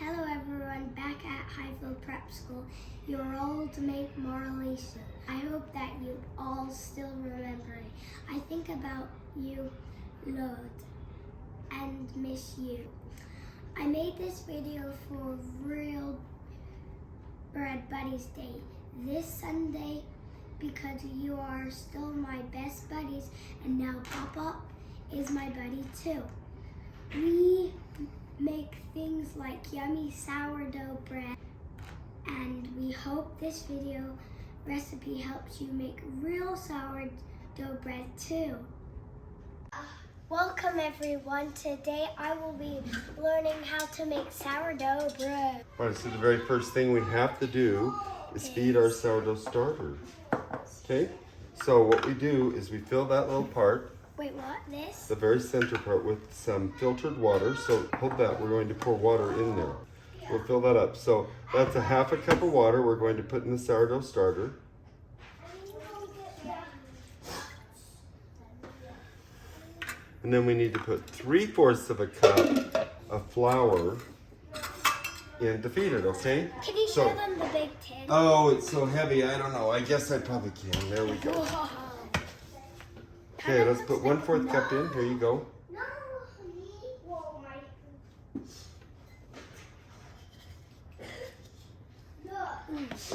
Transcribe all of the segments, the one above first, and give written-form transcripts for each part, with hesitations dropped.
Hello everyone, back at Highfield Prep School, your old mate Marley Sue. I hope that you all still remember me. I think about you loads and miss you. I made this video for Real Bread Buddies Day this Sunday because you are still my best buddies and now Papa is my buddy too. We make things like yummy sourdough bread, and we hope this video recipe helps you make real sourdough bread too. Welcome everyone. Today I will be learning how to make sourdough bread. All right, so the very first thing we have to do is feed our sourdough starter. Okay, so what we do is we fill that little part, Wait, what? This? the very center part, with some filtered water. So hold that, we're going to pour water in there. We'll fill that up. So that's a half a cup of water we're going to put in the sourdough starter. And then we need to put 3/4 of a cup of flour in to feed it, okay? Can you show them the big tin? Oh, it's so heavy, I don't know. I guess I probably can. There we go. Whoa. Okay, let's put 1/4 cup in. Here you go.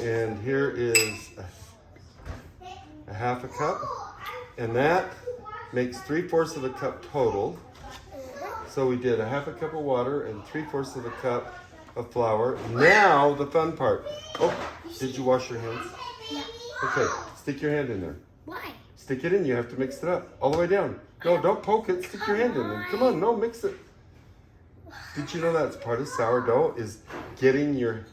And here is a half a cup. And that makes 3/4 of a cup total. So we did a half a cup of water and 3/4 of a cup of flour. Now the fun part. Oh, did you wash your hands? Yeah. Okay, stick your hand in there. Why? Stick it in, you have to mix it up. All the way down. No, don't poke it, stick your hand in there. Come on, no, mix it. Did you know that's part of sourdough, is getting your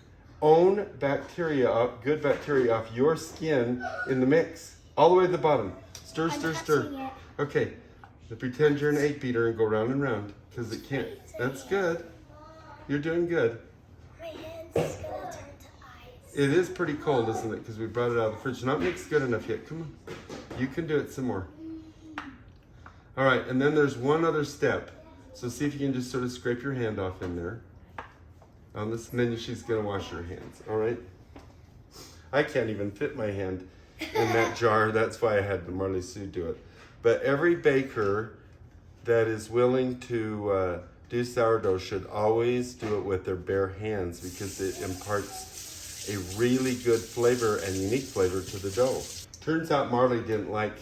own bacteria up, good bacteria off your skin in the mix. All the way to the bottom. Stir, stir, stir. Okay, now pretend you're an egg beater and go round and round, because it can't. That's good. You're doing good. My hand's gonna turn to ice. It is pretty cold, isn't it? Because we brought it out of the fridge. Not mixed good enough yet. Come on. You can do it some more. All right, and then there's one other step. So see if you can just sort of scrape your hand off in there. On this, and then she's gonna wash her hands, all right? I can't even fit my hand in that jar. That's why I had Marley Sue do it. But every baker that is willing to do sourdough should always do it with their bare hands, because it imparts a really good flavor and unique flavor to the dough. Turns out Marley didn't like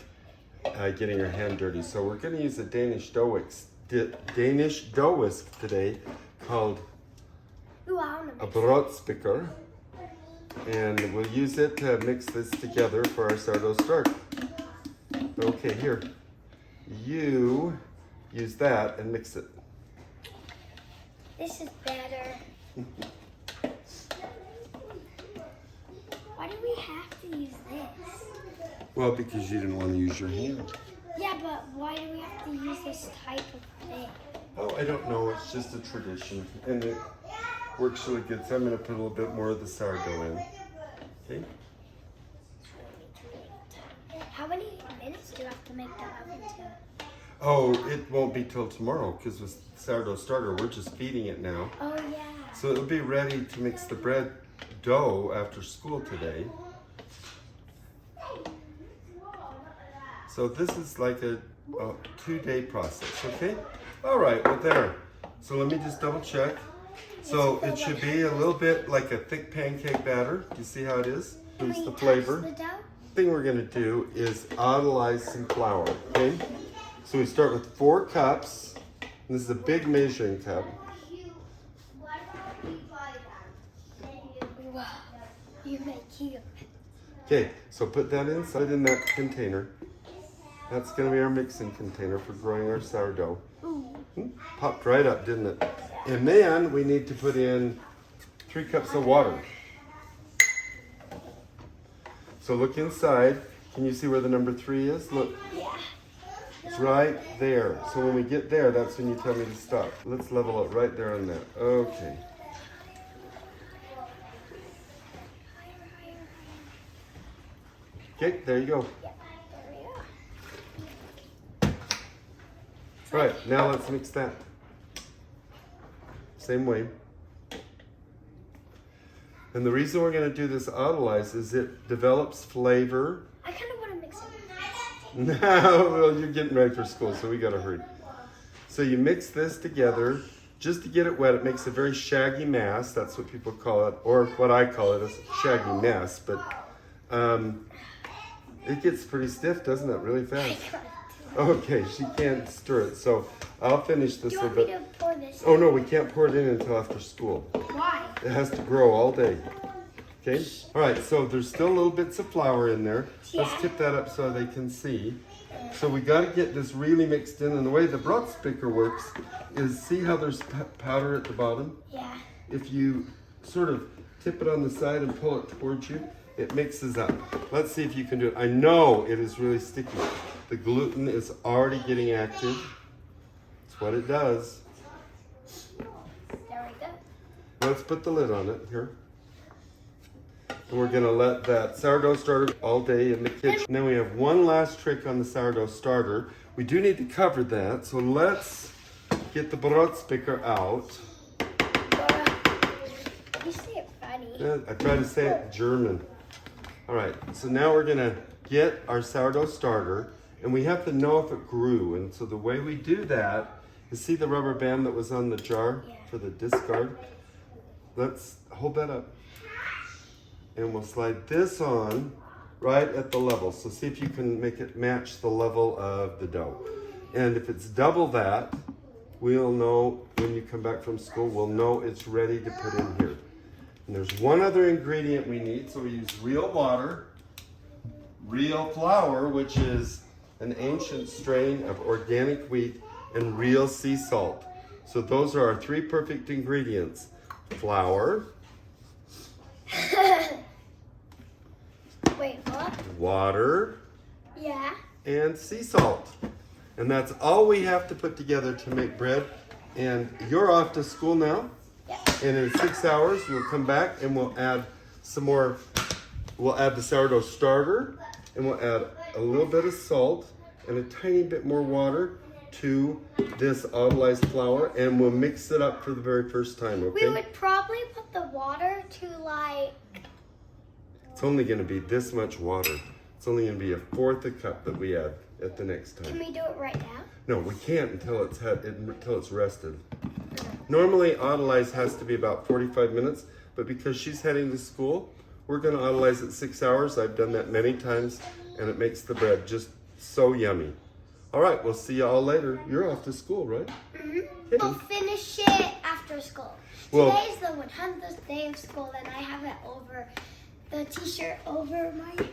getting her hand dirty, so we're going to use a Danish dough whisk today called a broodspikker, and we'll use it to mix this together for our sourdough start. Okay, here, you use that and mix it. This is better. Why do we have to use this? Well, because you didn't want to use your hand. Yeah, but why do we have to use this type of thing? Oh, I don't know. It's just a tradition, and it works really good. So I'm going to put a little bit more of the sourdough in. Okay. How many minutes do you have to make the oven to? Oh, it won't be till tomorrow, because with sourdough starter, we're just feeding it now. Oh yeah. So it'll be ready to mix the bread dough after school today. So this is like a 2-day process, okay? All right, well there. So let me just double check. So it should be a little bit like a thick pancake batter. You see how it is? Here's the flavor. The dough? The thing we're gonna do is idolize some flour, okay? So we start with 4 cups. And this is a big measuring cup. Wow, you make cute. Okay, so put that inside in that container. That's gonna be our mixing container for growing our sourdough. Popped right up, didn't it? And then we need to put in 3 cups of water. So look inside. Can you see where the number 3 is? Look. Yeah. It's right there. So when we get there, that's when you tell me to stop. Let's level it right there on that. Okay. Okay, there you go. Right, now let's mix that. Same way. And the reason we're going to do this autolyze is it develops flavor. I kind of want to mix it. No, well, you're getting ready for school, so we got to hurry. So you mix this together just to get it wet. It makes a very shaggy mass. That's what people call it, or what I call it, a shaggy mess. But it gets pretty stiff, doesn't it? Really fast. Okay, she can't stir it, so I'll finish this Do you a want me bit. to pour this? Oh no, we can't pour it in until after school. Why? It has to grow all day. Okay? All right, so there's still little bits of flour in there. Let's Yeah. tip that up so they can see. So we got to get this really mixed in, and the way the Brotspicker works is, see how there's powder at the bottom? Yeah. If you sort of tip it on the side and pull it towards you, it mixes up. Let's see if you can do it. I know it is really sticky. The gluten is already getting active. That's what it does. There we go. Let's put the lid on it here. And we're gonna let that sourdough starter all day in the kitchen. And then we have one last trick on the sourdough starter. We do need to cover that, so let's get the Brotspicker out. You say it funny. I try to say it German. All right, so now we're gonna get our sourdough starter, and we have to know if it grew. And so the way we do that is, see the rubber band that was on the jar for the discard? Let's hold that up. And we'll slide this on right at the level. So see if you can make it match the level of the dough. And if it's double that, we'll know when you come back from school, we'll know it's ready to put in here. And there's one other ingredient we need. So we use real water, real flour, which is an ancient strain of organic wheat, and real sea salt. So those are our three perfect ingredients. Flour, Wait, what? water, Yeah. and sea salt. And that's all we have to put together to make bread. And you're off to school now. Yeah. And in 6 hours, we'll come back and we'll add some more. We'll add the sourdough starter, and we'll add a little bit of salt and a tiny bit more water to this autolyzed flour, and we'll mix it up for the very first time, okay? We would probably put the water to like. It's only going to be this much water. It's only going to be a fourth a cup that we add at the next Can time. we do it right now? No, we can't until it's rested. Normally, autolyze has to be about 45 minutes, but because she's heading to school, we're going to autolyze at 6 hours. I've done that many times, and it makes the bread just so yummy. All right, we'll see you all later. You're off to school, right? Mm-hmm. Okay. We'll finish it after school. Well- Today's the 100th day of school, and I have it over the t-shirt over my.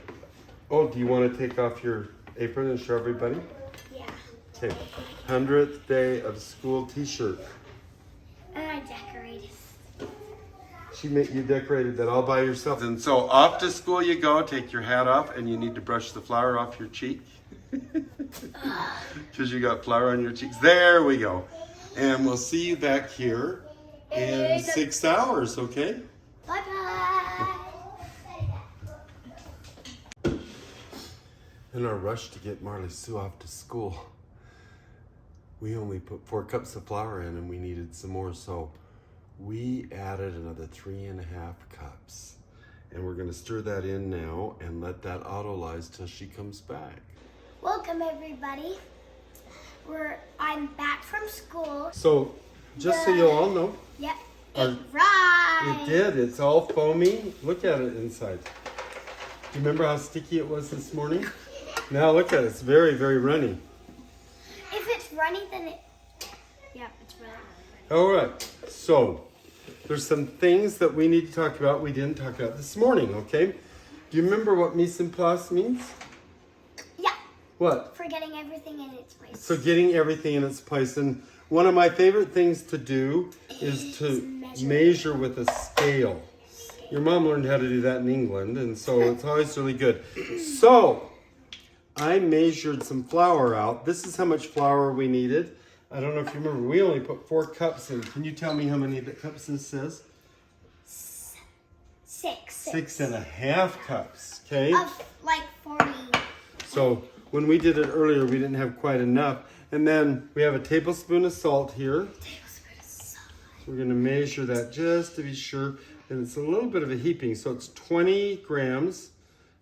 Oh, do you want to take off your apron and show everybody? Yeah. Okay, 100th day of school t-shirt. And I decorated. You decorated that all by yourself. And so off to school you go, take your hat off, and you need to brush the flour off your cheek. Because you got flour on your cheeks. There we go. And we'll see you back here in 6 hours, okay? Bye-bye. In our rush to get Marley Sue off to school, we only put 4 cups of flour in, and we needed some more, so we added another 3.5 cups. And we're gonna stir that in now and let that autolyze till she comes back. Welcome, everybody. I'm back from school. So, just so you all know, Yep. Our- It right. it did. It's all foamy. Look at it inside. Do you remember how sticky it was this morning? Now look at it. It's very, very runny. If it's runny, then it. Yep, it's really runny. All right. So, there's some things that we need to talk about we didn't talk about this morning, okay? Do you remember what mise en place means? Yeah. What? For getting everything in its place. So getting everything in its place. And one of my favorite things to do is to measure with a scale. Your mom learned how to do that in England, and so it's always really good. So I measured some flour out. This is how much flour we needed. I don't know if you remember, we only put 4 cups in. Can you tell me how many cups this says? 6. 6.5 cups, okay? Of like 40. So when we did it earlier, we didn't have quite enough. And then we have a tablespoon of salt here. So we're gonna measure that just to be sure. And it's a little bit of a heaping. So it's 20 grams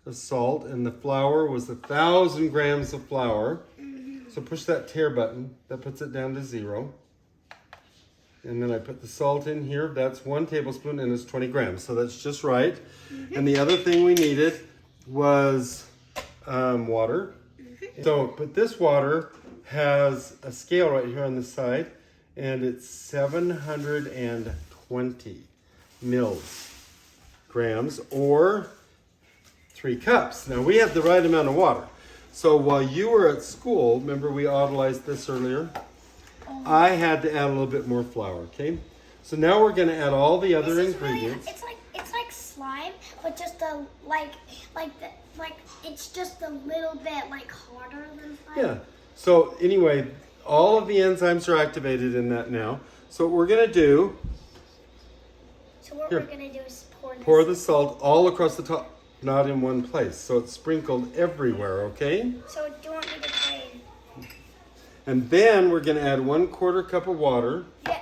of salt, and the flour was 1,000 grams of flour. So push that tare button. That puts it down to 0. And then I put the salt in here. That's 1 tablespoon, and it's 20 grams. So that's just right. And the other thing we needed was water. So, but this water has a scale right here on the side, and it's 720 grams, or 3 cups. Now we have the right amount of water. So while you were at school, remember we autolyzed this earlier? I had to add a little bit more flour, okay? So now we're gonna add all the other ingredients. Really, it's like slime, but just it's just a little bit like harder than slime. Yeah. So anyway, all of the enzymes are activated in that now. So what we're gonna do. So what we're gonna do is pour the salt all across the top, not in one place. So it's sprinkled everywhere, okay? So do you want me to try it? And then we're gonna add 1/4 cup of water. Yeah,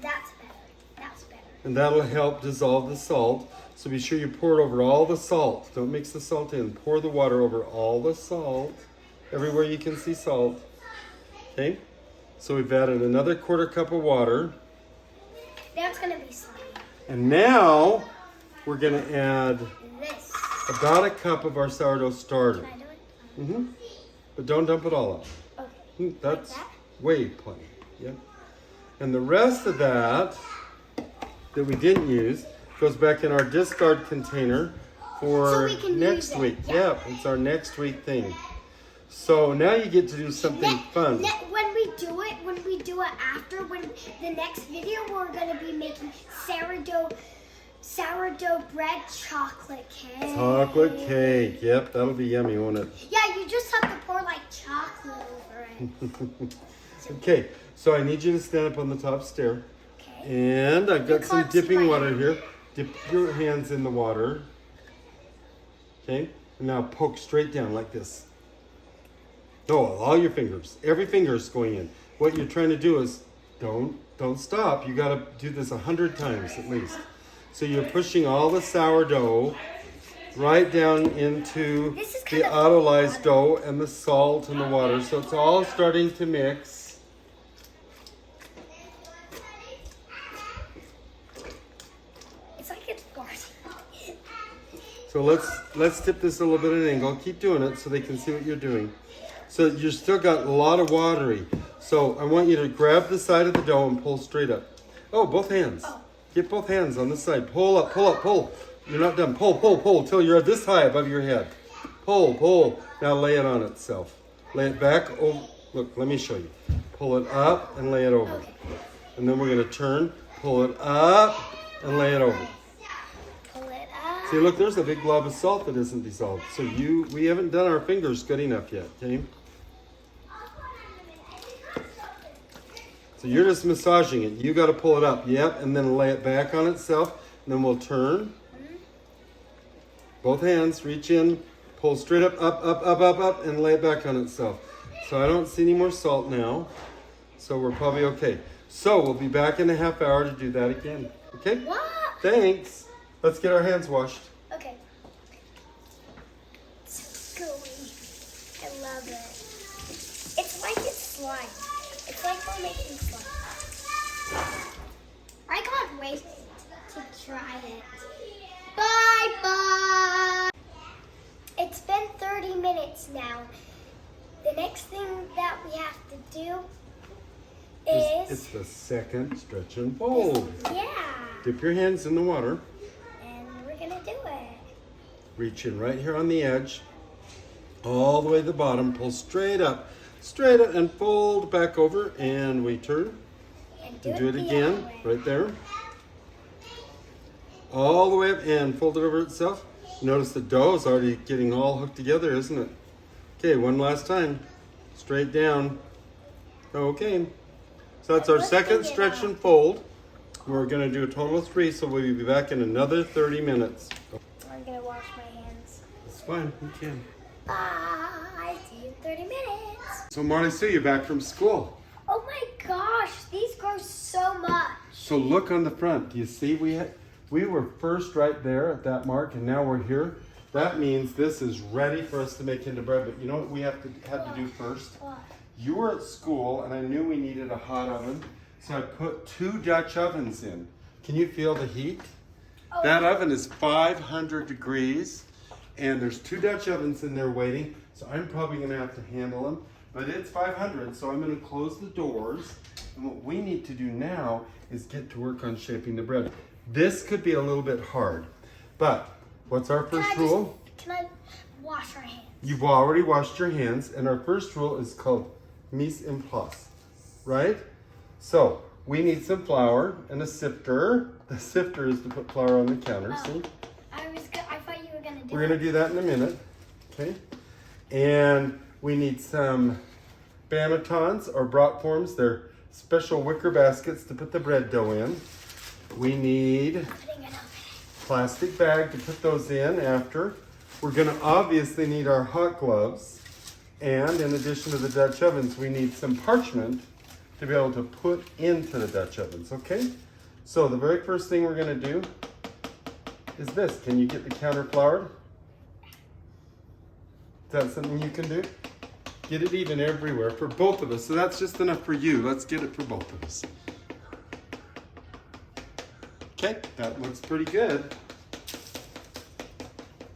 that's better. That's better. And that'll help dissolve the salt. So be sure you pour it over all the salt. Don't mix the salt in. Pour the water over all the salt, everywhere you can see salt. Okay? So we've added another 1/4 cup of water. Now it's gonna be slimy. And now we're gonna add This. about 1 cup of our sourdough starter. Can I do it? Mm-hmm. But don't dump it all out. Okay. That's Like that? way plenty. Yep. And the rest of that we didn't use goes back in our discard container for So we can next use it. week. Yeah. Yep, it's our next week thing. So now you get to do something fun. When we do it after, when the next video, we're gonna be making sourdough bread chocolate cake. Chocolate cake. Yep, that'll be yummy, won't it? Yeah, you just have to pour like chocolate over it. Okay, so I need you to stand up on the top stair. Okay. And I've got You some can't see dipping my water hand. here. Dip your hands in the water. Okay, and now poke straight down like this. No, all your fingers. Every finger is going in. What you're trying to do is don't stop. You got to do this 100 times at least. So you're pushing all the sourdough right down into This is the kind of autolyzed dough and the salt and the water. So it's all starting to mix. It's like it's farting. So let's tip this a little bit at an angle. Keep doing it so they can see what you're doing. So you still got a lot of watery. So I want you to grab the side of the dough and pull straight up. Oh, both hands. Get both hands on the side. Pull up, pull up, pull. You're not done. Pull, pull, pull till you're this high above your head. Pull, pull. Now lay it on itself. Lay it back. Oh, look, let me show you. Pull it up and lay it over. Okay. And then we're going to turn, pull it up and lay it over. Pull it up. See, look, there's a big glob of salt that isn't dissolved. So we haven't done our fingers good enough yet, okay? So you're just massaging it. You got to pull it up, yep, and then lay it back on itself. And then we'll turn. Both hands, reach in, pull straight up, up, up, up, up, up, and lay it back on itself. So I don't see any more salt now. So we're probably okay. So we'll be back in a half hour to do that again. Okay? What? Thanks. Let's get our hands washed. Okay. It's gooey. I love it. It's like it's slime. It's like we're making slime. I can't wait to try it. Bye. It's been 30 minutes now. The next thing that we have to do is... It's the second stretch and fold. Yeah. Dip your hands in the water. And we're going to do it. Reach in right here on the edge. All the way to the bottom. Pull straight up, and fold back over. And we turn. And Do it the again, other way. right there. All the way up and fold it over itself. Notice the dough is already getting all hooked together, isn't it? Okay, one last time. Straight down. Okay. So that's our second stretch and fold. We're going to do a total of 3, so we'll be back in another 30 minutes. I'm going to wash my hands. It's fine, you can. Bye. See you in 30 minutes. So Marley Sue, you're back from school. Oh my gosh, these grow so much. So look on the front. Do you see we We were first right there at that mark, and now we're here. That means this is ready for us to make into bread. But you know what we had to do first? You were at school, and I knew we needed a hot oven, so I put 2 Dutch ovens in. Can you feel the heat? Oh. That oven is 500 degrees, and there's 2 Dutch ovens in there waiting, so I'm probably gonna have to handle them. But it's 500, so I'm gonna close the doors. And what we need to do now is get to work on shaping the bread. This could be a little bit hard, but what's our first rule? Can I wash our hands? You've already washed your hands, and our first rule is called mise en place, right? So we need some flour and a sifter. The sifter is to put flour on the counter, see? I thought you were going to do We're gonna do that in a minute, okay? And we need some bannetons or brat forms. They're special wicker baskets to put the bread dough in. We need plastic bag to put those in after. We're gonna obviously need our hot gloves. And in addition to the Dutch ovens, we need some parchment to be able to put into the Dutch ovens, okay? So the very first thing we're gonna do is this. Can you get the counter floured? Is that something you can do? Get it even everywhere for both of us. So that's just enough for you. Let's get it for both of us. Okay, that looks pretty good.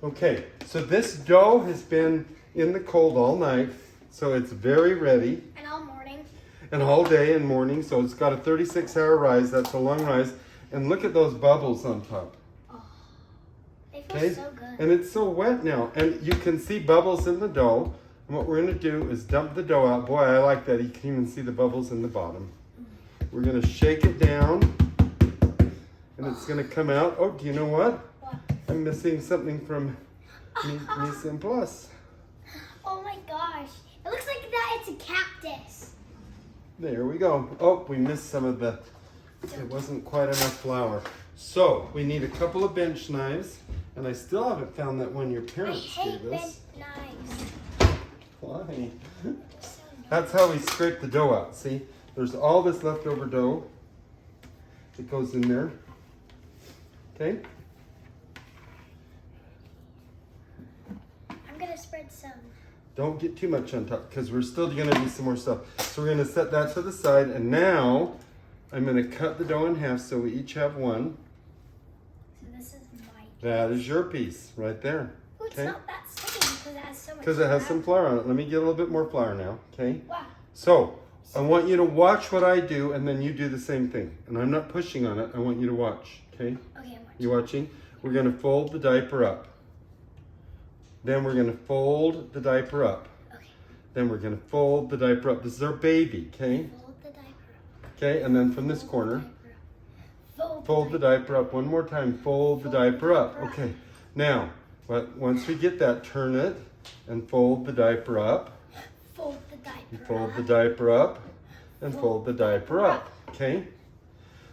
Okay, so this dough has been in the cold all night, so it's very ready. And all morning. And all day and morning, so it's got a 36-hour rise. That's a long rise. And look at those bubbles on top. Oh, they feel so good. And it's so wet now. And you can see bubbles in the dough. And what we're gonna do is dump the dough out. Boy, I like that. You can even see the bubbles in the bottom. We're gonna shake it down. And it's gonna come out. Oh, do you know what? What? I'm missing something from mise en place. Oh my gosh. It looks like that it's a cactus. There we go. Oh, we missed some of the, it wasn't quite enough flour. So, we need a couple of bench knives. And I still haven't found that one your parents gave us. I hate bench knives. Why? That's how we scrape the dough out. See, there's all this leftover dough that goes in there. Okay? I'm going to spread some. Don't get too much on top because we're still going to do some more stuff. So we're going to set that to the side. And now I'm going to cut the dough in half so we each have one. So this is my piece. That is your piece right there. Oh, it's Okay? not that sticky because it has so much Because it has flour. some flour on it. Let me get a little bit more flour now. Okay? Wow. So I want you to watch what I do and then you do the same thing. And I'm not pushing on it. I want you to watch. Okay? Okay, I'm watching. You watching? We're going to fold the diaper up. Then we're going to fold the diaper up. Okay. Then we're going to fold the diaper up. This is our baby, okay? Fold the diaper up. Okay, and then from this corner, Fold the diaper up. One more time, fold the diaper up. Okay, now, once we get that, turn it and fold the diaper up. Fold the diaper And fold the up. diaper up and fold the diaper up, okay?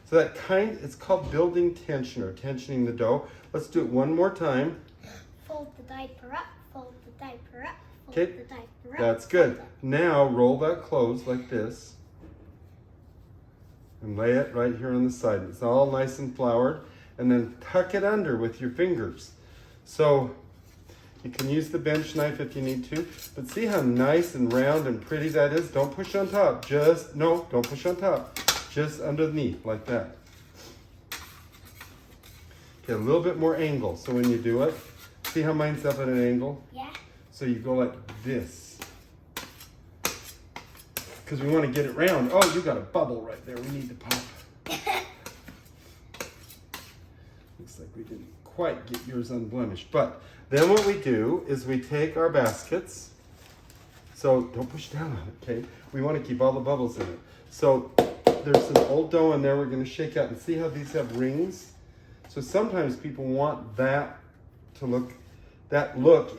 So it's called building tension or tensioning the dough. Let's do it one more time. Fold the diaper up. Fold the diaper up. Fold Okay, the diaper up. that's good. Now roll that close like this and lay it right here on the side. It's all nice and floured, and then tuck it under with your fingers. So you can use the bench knife if you need to, but see how nice and round and pretty that is? Don't push on top. Don't push on top. Just underneath like that. Get a little bit more angle. So when you do it, see how mine's up at an angle? Yeah. So you go like this. Because we want to get it round. Oh, you got a bubble right there. We need to pop. Looks like we didn't quite get yours unblemished. But then what we do is we take our baskets. So don't push down on it, okay? We want to keep all the bubbles in it. So there's some old dough in there we're going to shake out and see how these have rings. So sometimes people want that look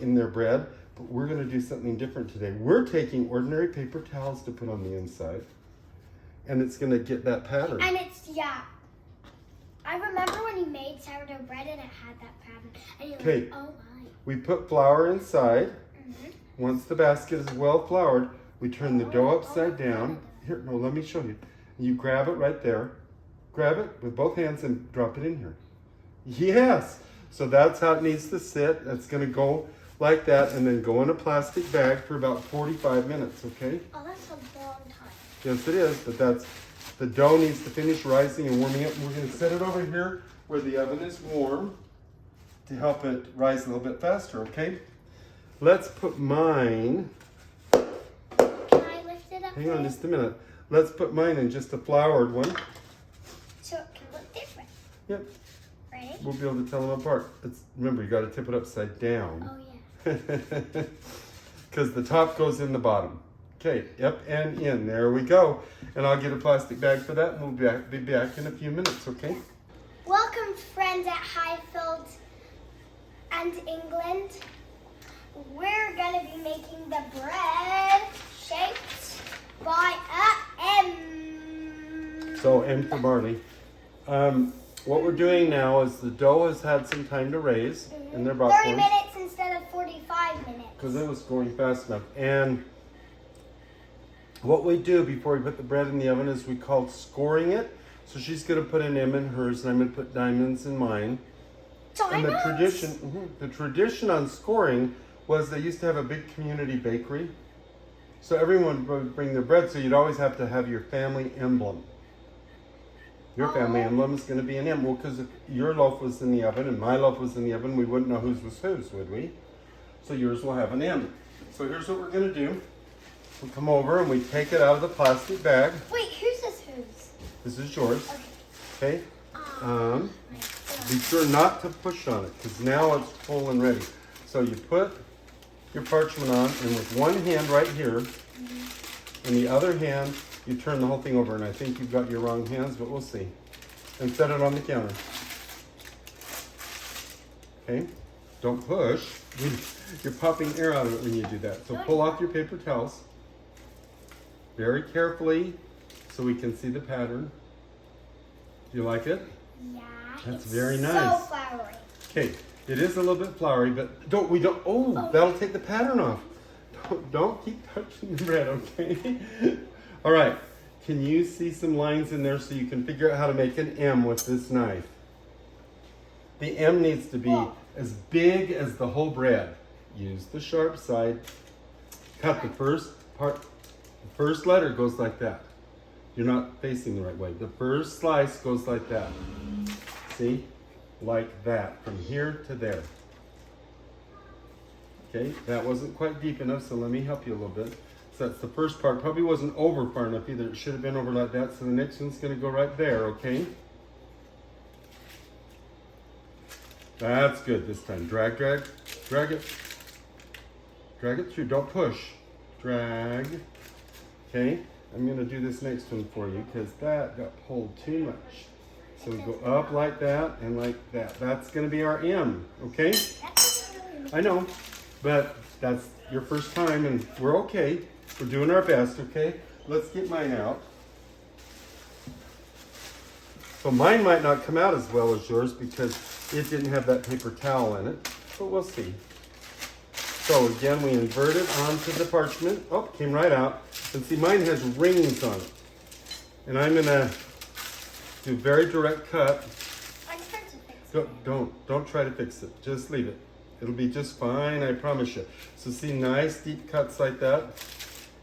in their bread, but we're going to do something different today. We're taking ordinary paper towels to put on the inside, and it's going to get that pattern. And yeah. I remember when you made sourdough bread and it had that pattern. And you're Okay. like, oh my. We put flour inside. Mm-hmm. Once the basket is well floured, we turn the dough upside down. Here, no, let me show you. You grab it right there. Grab it with both hands and drop it in here. Yes. So that's how it needs to sit. That's going to go like that and then go in a plastic bag for about 45 minutes, okay? Oh, that's a long time. Yes, it is, but the dough needs to finish rising and warming up. And we're going to set it over here where the oven is warm to help it rise a little bit faster, okay? Let's put mine, Can I lift it up? hang on just a minute. Let's put mine in just a floured one. So it can look different. Yep, Ready? we'll be able to tell them apart. Remember, you got to tip it upside down. Oh, yeah. Because the top goes in the bottom. Okay, up and in. There we go. And I'll get a plastic bag for that, and we'll be back in a few minutes, okay? Welcome, friends at Highfield and England. We're going to be making the bread shaped by a M. So, M for Marley. What we're doing now is the dough has had some time to raise, and they're about 30 minutes instead of 45 minutes. because it was going fast enough. And what we do before we put the bread in the oven is we call scoring it. So she's going to put an M in hers, and I'm going to put diamonds in mine. Diamonds? And the tradition on scoring was they used to have a big community bakery. So everyone would bring their bread, so you'd always have to have your family emblem. Your family emblem is going to be an M. Well, because if your loaf was in the oven and my loaf was in the oven, we wouldn't know whose was whose, would we? So yours will have an M. So here's what we're going to do. We'll come over and we take it out of the plastic bag. Wait, whose is whose? This is yours. Okay. Okay? Be sure not to push on it because now it's full and ready. So you put your parchment on, and with one hand right here, and the other hand, you turn the whole thing over. And I think you've got your wrong hands, but we'll see. And set it on the counter. Okay? Don't push. You're popping air out of it when you do that. So pull off your paper towels very carefully so we can see the pattern. Do you like it? Yeah. That's very So nice. flowery. Okay, it is a little bit floury, but that'll take the pattern off. Don't keep touching the bread, okay? All right, can you see some lines in there so you can figure out how to make an M with this knife? The M needs to be as big as the whole bread. Use the sharp side. Cut the first part. The first letter goes like that. You're not facing the right way. The first slice goes like that. See? Like that, from here to there. Okay, that wasn't quite deep enough, so let me help you a little bit. So that's the first part. Probably wasn't over far enough either. It should have been over like that. So the next one's going to go right there, okay? That's good this time. Drag, drag, drag it. Drag it through. Don't push. Drag. Okay, I'm going to do this next one for you because that got pulled too much. So we go up like that and like that. That's going to be our M, okay? I know, but that's your first time and we're okay. We're doing our best, okay? Let's get mine out. So mine might not come out as well as yours because it didn't have that paper towel in it, but we'll see. So again, we invert it onto the parchment. Oh, came right out. And see, mine has rings on it. And I'm gonna do a very direct cut. I'm trying to fix it. Don't try to fix it. Just leave it. It'll be just fine, I promise you. So see, nice deep cuts like that.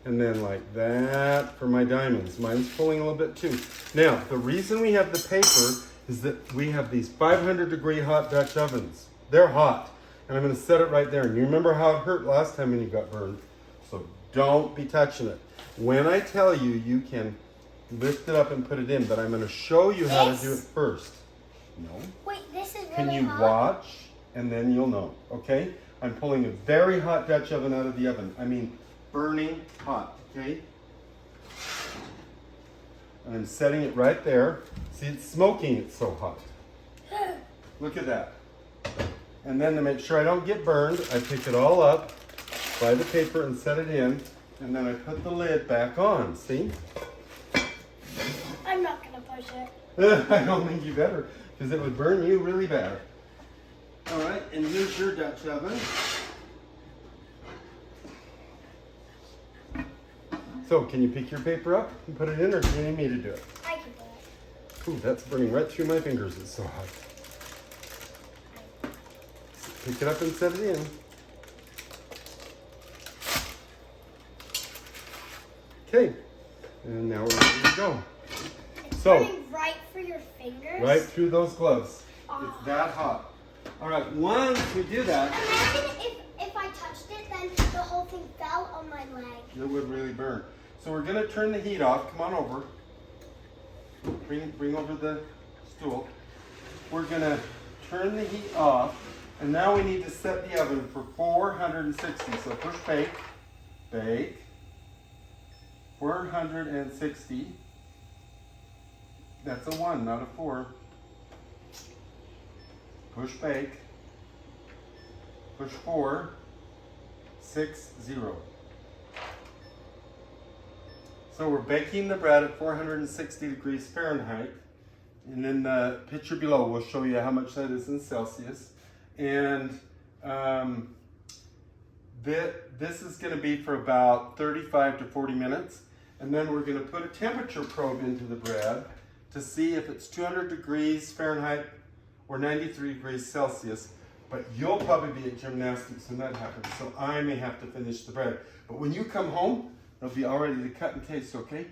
And then like that for my diamonds. Mine's pulling a little bit too. Now, the reason we have the paper is that we have these 500-degree hot Dutch ovens. They're hot. And I'm going to set it right there. And you remember how it hurt last time when you got burned. So don't be touching it. When I tell you, you can lift it up and put it in. But I'm going to show you how to do it first. No. Wait, this is really Can you hot? watch? And then you'll know. Okay? I'm pulling a very hot Dutch oven out of the oven. I mean, burning hot. Okay? And I'm setting it right there. See, it's smoking. It's so hot. Look at that. And then to make sure I don't get burned, I pick it all up by the paper and set it in. And then I put the lid back on. See? I'm not going to push it. I don't think you better, because it would burn you really bad. All right, and here's your Dutch oven. So, can you pick your paper up and put it in, or do you need me to do it? I can do it. Ooh, that's burning right through my fingers. It's so hot. Pick it up and set it in. Okay, and now we're ready to go. So, Running right for your fingers. right through those gloves. Oh. It's that hot. All right, once we do that, Imagine if I touched it, then the whole thing fell on my leg. it would really burn. So we're gonna turn the heat off. Come on over. Bring over the stool. We're gonna turn the heat off, and now we need to set the oven for 460. So push bake, bake, 460. That's a 1, not a 4. Push bake, push 4, 6, 0. So we're baking the bread at 460 degrees Fahrenheit. And then the picture below will show you how much that is in Celsius. And this is going to be for about 35 to 40 minutes. And then we're going to put a temperature probe into the bread to see if it's 200 degrees Fahrenheit or 93 degrees Celsius. But you'll probably be at gymnastics when that happens, so I may have to finish the bread. But when you come home, they'll be all ready to cut and taste, okay?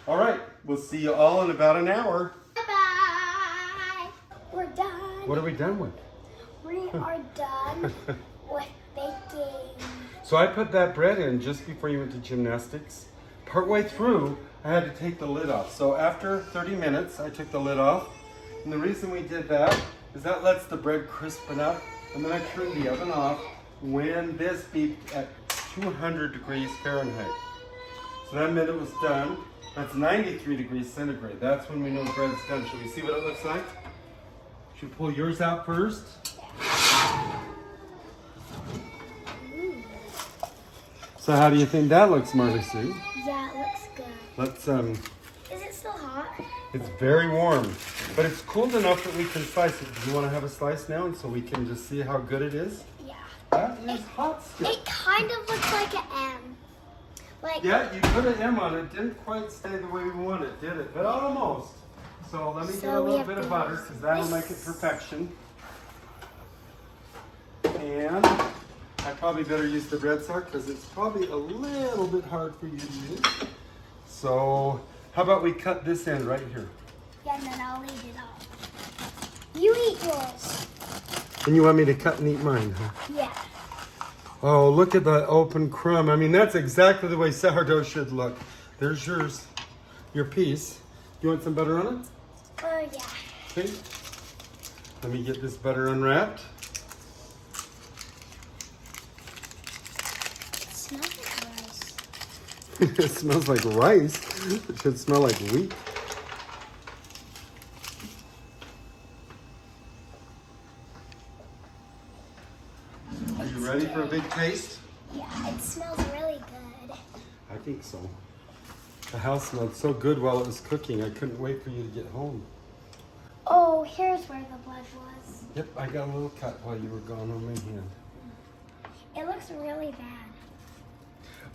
All right, we'll see you all in about an hour. Bye-bye. We're done. What are we done with? We are done with baking. So I put that bread in just before you went to gymnastics. Partway through, I had to take the lid off. So after 30 minutes, I took the lid off. And the reason we did that is that lets the bread crispen up. And then I turned the oven off when this beeped at 200 degrees Fahrenheit. So that meant it was done. That's 93 degrees centigrade. That's when we know the bread's done. Should we see what it looks like? Should we pull yours out first? So how do you think that looks, Marley Sue? Yeah, it looks good. Let's Is it still hot? It's very warm, but it's cooled enough that we can slice it. Do you want to have a slice now, and so we can just see how good it is? Yeah. That is hot still. It kind of looks like an M. Like, Yeah, you put an M on it. Didn't quite stay the way we want it, did it? But almost. So let me get a little bit of butter, because that'll make it perfection. And I probably better use the bread sock, because it's probably a little bit hard for you to use. So how about we cut this end right here? yeah, and then I'll eat it all. You eat yours. And you want me to cut and eat mine, huh? Yeah. Oh, look at the open crumb. I mean, that's exactly the way sourdough should look. There's yours, your piece. You want some butter on it? Yeah. Okay. Let me get this butter unwrapped. It smells like rice. It smells like rice. It should smell like wheat. Are you ready for a big taste? Yeah, it smells really good. I think so. The house smelled so good while it was cooking. I couldn't wait for you to get home. Oh, here's where the blood was. Yep, I got a little cut while you were gone on my hand. It looks really bad.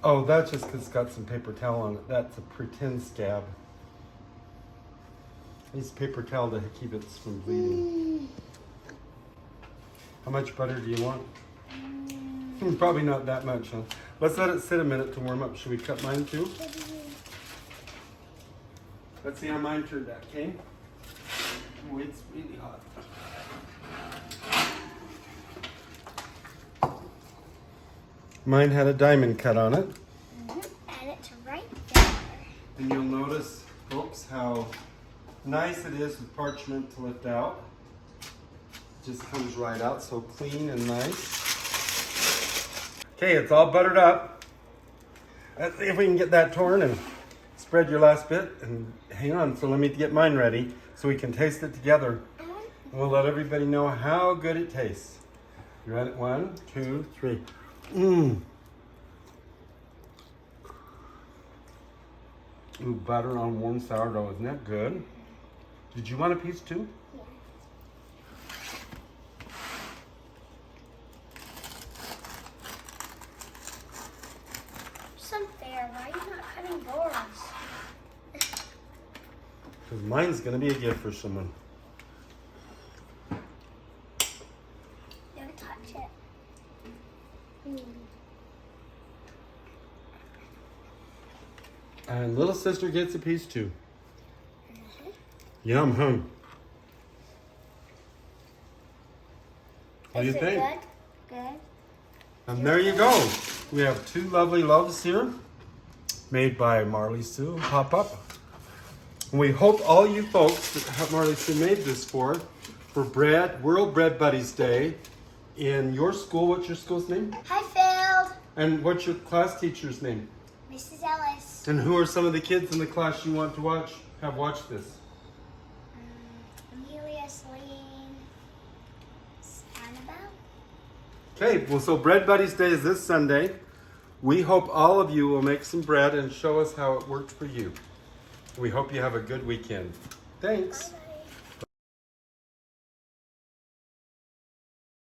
Oh, that's just because it's got some paper towel on it. That's a pretend scab. I use paper towel to keep it from bleeding. How much butter do you want? Probably not that much, huh? Let's let it sit a minute to warm up. Should we cut mine too? Let's see how mine turned out, okay? Oh, it's really hot. Mine had a diamond cut on it. And it's right there. And you'll notice, folks, how nice it is with parchment to lift out. Just comes right out so clean and nice. Okay, it's all buttered up. Let's see if we can get that torn and spread your last bit. And hang on, so let me get mine ready so we can taste it together. And we'll let everybody know how good it tastes. You ready? 1, 2, 3. Mmm. Ooh, butter on warm sourdough. Isn't that good? Did you want a piece too? Yeah. It's unfair. Why are you not cutting yours? Because mine's going to be a gift for someone. Yours And little sister gets a piece too. Yum, huh? What do you think? Good? Good. And there you go. We have two lovely loaves here, made by Marley Sue and Pop-Up. And we hope all you folks that Marley Sue made this for World Bread Buddies Day in your school. What's your school's name? Highfield. And what's your class teacher's name? Mrs. Ellis. And who are some of the kids in the class you want to have watched this? Amelia, Celine, Annabelle. Okay, well, so Bread Buddies Day is this Sunday. We hope all of you will make some bread and show us how it worked for you. We hope you have a good weekend. Thanks. Bye-bye.